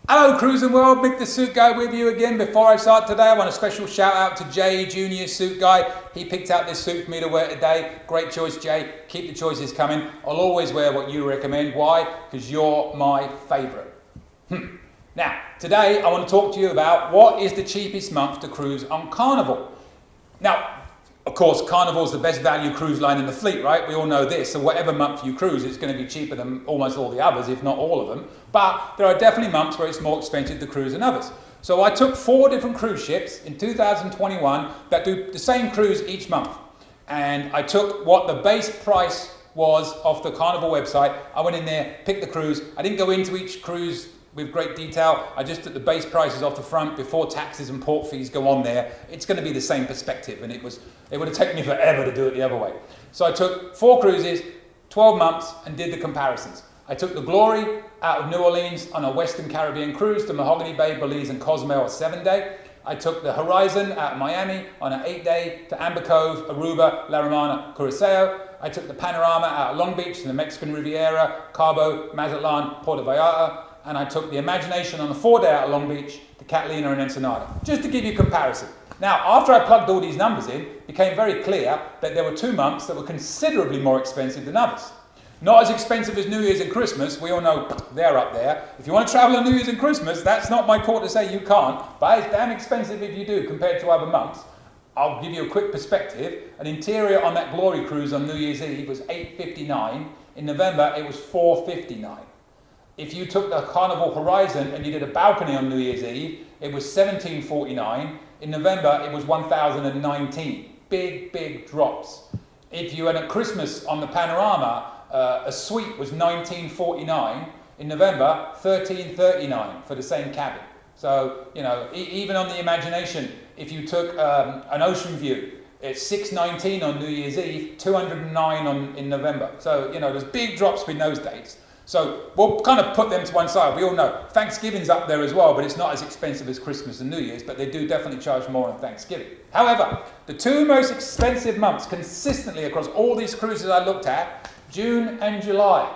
Hello Cruising World, Mick the Suit Guy with you again. Before I start today, I want a special shout out to Jay, Junior Suit Guy. He picked out this suit for me to wear today. Great choice, Jay. Keep the choices coming. I'll always wear what you recommend. Why? Because you're my favourite. Now, today I want to talk to you about what is the cheapest month to cruise on Carnival. Now, of course, Carnival's the best value cruise line in the fleet, right? We all know this. So whatever month you cruise, it's going to be cheaper than almost all the others, if not all of them. But there are definitely months where it's more expensive to cruise than others. So I took 4 different cruise ships in 2021 that do the same cruise each month. And I took what the base price was off the Carnival website. I went in there, picked the cruise. I didn't go into each cruise with great detail. I just took the base prices off the front before taxes and port fees go on there. It's going to be the same perspective, and it would have taken me forever to do it the other way. So I took 4 cruises, 12 months, and did the comparisons. I took the Glory out of New Orleans on a Western Caribbean cruise to Mahogany Bay, Belize, and Cozumel, a 7-day. I took the Horizon out of Miami on an 8-day to Amber Cove, Aruba, La Romana, Curacao. I took the Panorama out of Long Beach to the Mexican Riviera, Cabo, Mazatlan, Puerto Vallarta. And I took the Imagination on a 4-day out of Long Beach to Catalina and Ensenada, just to give you a comparison. Now, after I plugged all these numbers in, it became very clear that there were 2 months that were considerably more expensive than others. Not as expensive as New Year's and Christmas. We all know they're up there. If you want to travel on New Year's and Christmas, that's not my call to say you can't, but it's damn expensive if you do compared to other months. I'll give you a quick perspective. An interior on that Glory cruise on New Year's Eve was $859. In November, it was $459. If you took the Carnival Horizon and you did a balcony on New Year's Eve, it was $1749. In November, it was $1,019. Big drops. If you had a Christmas on the Panorama, a suite was $1949. In November, $1339 for the same cabin. So, you know, even on the Imagination, if you took an ocean view, it's $619 on New Year's Eve, $209 in November. So, you know, there's big drops between those dates. So we'll kind of put them to one side. We all know Thanksgiving's up there as well, but it's not as expensive as Christmas and New Year's, but they do definitely charge more on Thanksgiving. However, the 2 most expensive months consistently across all these cruises I looked at, June and July.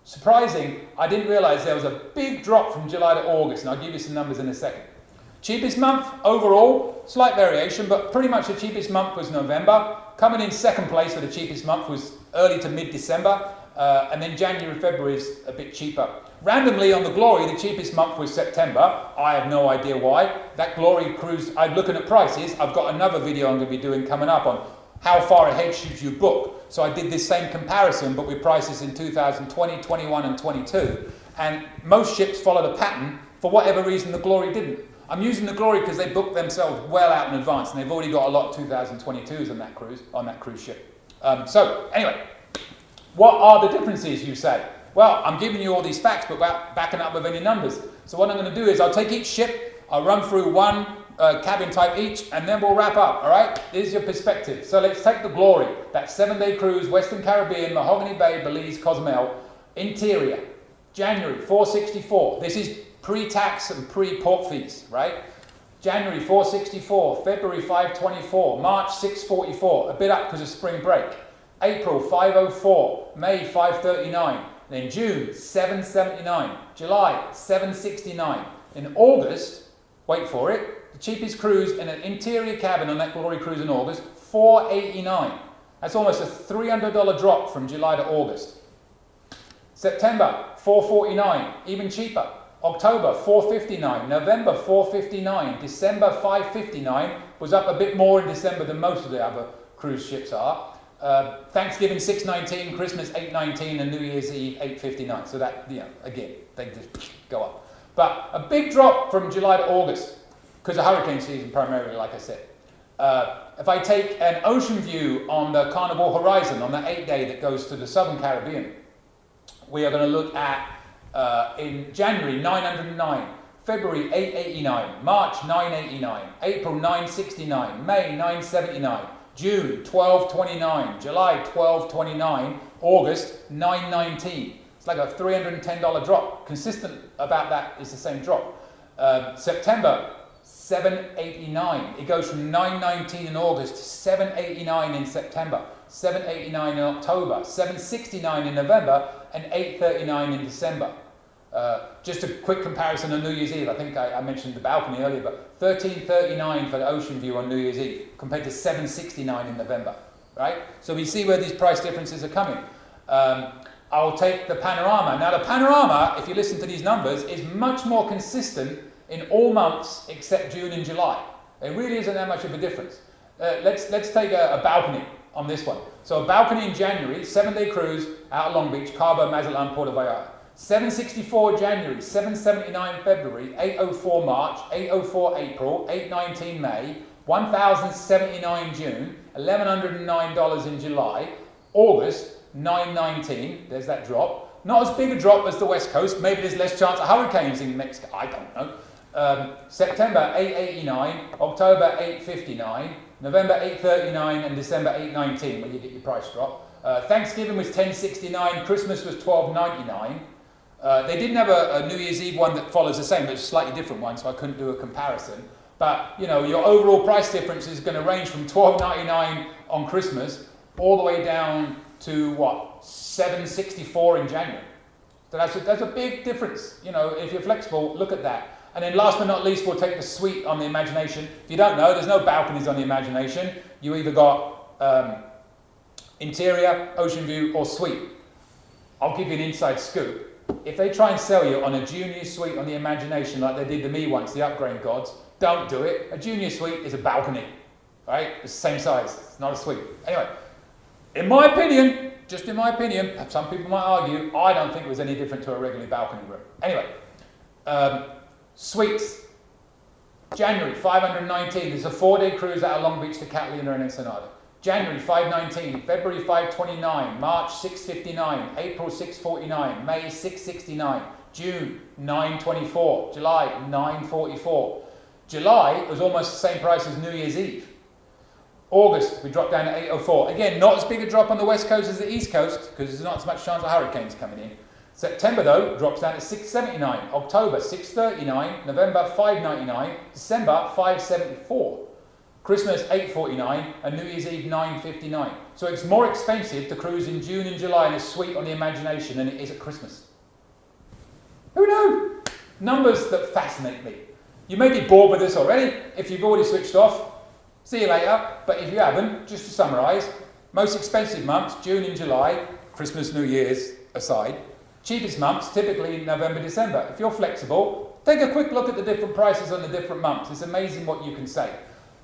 Surprising, I didn't realize there was a big drop from July to August, and I'll give you some numbers in a second. Cheapest month overall, slight variation, but pretty much the cheapest month was November. Coming in second place for the cheapest month was early to mid-December. And then January, February is a bit cheaper. Randomly on the Glory, the cheapest month was September. I have no idea why. That Glory cruise, I'm looking at prices. I've got another video I'm going to be doing coming up on how far ahead should you book. So I did this same comparison, but with prices in 2020, 21 and 22. And most ships follow the pattern. For whatever reason, the Glory didn't. I'm using the Glory because they booked themselves well out in advance, and they've already got a lot of 2022s on that cruise ship. So anyway. What are the differences, you say? Well, I'm giving you all these facts, but without backing up with any numbers. So what I'm going to do is I'll take each ship, I'll run through one cabin type each, and then we'll wrap up, all right? Here's your perspective. So let's take the Glory, that 7-day cruise, Western Caribbean, Mahogany Bay, Belize, Cozumel. Interior, January, $464. This is pre-tax and pre-port fees, right? January, $464. February, $524. March, $644. A bit up because of spring break. April, $504, May, $539, then June, $779, July, $769. In August, wait for it, the cheapest cruise in an interior cabin on that Glory cruise in August, $489. That's almost a $300 drop from July to August. September, $449, even cheaper. October, $459, November, $459, December, $559, was up a bit more in December than most of the other cruise ships are. Thanksgiving $619, Christmas $819, and New Year's Eve $859. So that, you know, again, they just go up. But a big drop from July to August because of hurricane season primarily, like I said. If I take an ocean view on the Carnival Horizon on the 8-day that goes to the Southern Caribbean, we are going to look at in January $909, February $889, March $989, April $969, May $979. June, $12.29, July, $12.29, August, $9.19. It's like a $310 drop. Consistent about that is the same drop. September, $7.89. It goes from $9.19 in August to $7.89 in September, $7.89 in October, $7.69 in November, and $8.39 in December. Just a quick comparison on New Year's Eve. I think I mentioned the balcony earlier, but $13.39 for the ocean view on New Year's Eve compared to $7.69 in November, right? So we see where these price differences are coming. I'll take the panorama. Now the panorama, if you listen to these numbers, is much more consistent in all months except June and July. There really isn't that much of a difference. Let's take a balcony on this one. So a balcony in January, 7-day cruise out of Long Beach, Cabo, Mazatlan, Puerto Vallarta. 764 January, 779 February, 804 March, 804 April, 819 May, 1079 June, $1,109 in July, August 919, there's that drop. Not as big a drop as the West Coast, maybe there's less chance of hurricanes in Mexico, I don't know. September 889, October 859, November 839 and December 819 when you get your price drop. Thanksgiving was 1069, Christmas was 1299. They didn't have a New Year's Eve one that follows the same, but it's a slightly different one, so I couldn't do a comparison. But you know, your overall price difference is going to range from $12.99 on Christmas all the way down to what, $7.64 in January. So that's a big difference. You know, if you're flexible, look at that. And then last but not least, we'll take the suite on the Imagination. If you don't know, there's no balconies on the Imagination. You either got interior, ocean view, or suite. I'll give you an inside scoop. If they try and sell you on a junior suite on the Imagination like they did to me once, the Upgrade Gods, don't do it. A junior suite is a balcony, right? It's the same size. It's not a suite. Anyway, in my opinion, just in my opinion, some people might argue, I don't think it was any different to a regular balcony room. Anyway, suites. January, 519. There's a 4-day cruise out of Long Beach to Catalina and Ensenada. January 519, February 529, March 659, April 649, May 669, June 924, July 944. July was almost the same price as New Year's Eve. August, we dropped down to 804. Again, not as big a drop on the West Coast as the East Coast because there's not as much chance of hurricanes coming in. September, though, drops down to 679, October 639, November 599, December 574. Christmas 849 and New Year's Eve 959. So it's more expensive to cruise in June and July in a suite on the Imagination than it is at Christmas. Who knew? Numbers that fascinate me. You may be bored with this already if you've already switched off. See you later. But if you haven't, just to summarise, most expensive months, June and July, Christmas, New Year's aside. Cheapest months, typically November, December. If you're flexible, take a quick look at the different prices on the different months. It's amazing what you can save.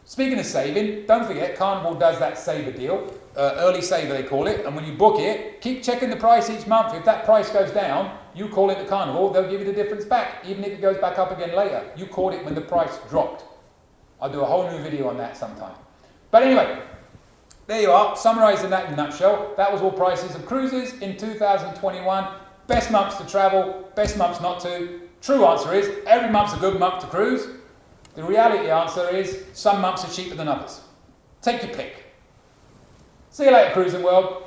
Speaking of saving, don't forget Carnival does that saver deal, early saver they call it, and when you book it, keep checking the price each month. If that price goes down, you call it the Carnival, they'll give you the difference back, even if it goes back up again later. You called it when the price dropped. I'll do a whole new video on that sometime. But anyway, there you are, summarising that in a nutshell. That was all prices of cruises in 2021. Best months to travel, best months not to. True answer is, every month's a good month to cruise. The reality answer is, some months are cheaper than others. Take your pick. See you later, Cruising World.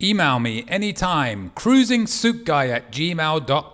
Email me anytime, cruisingsuitguy@gmail.com.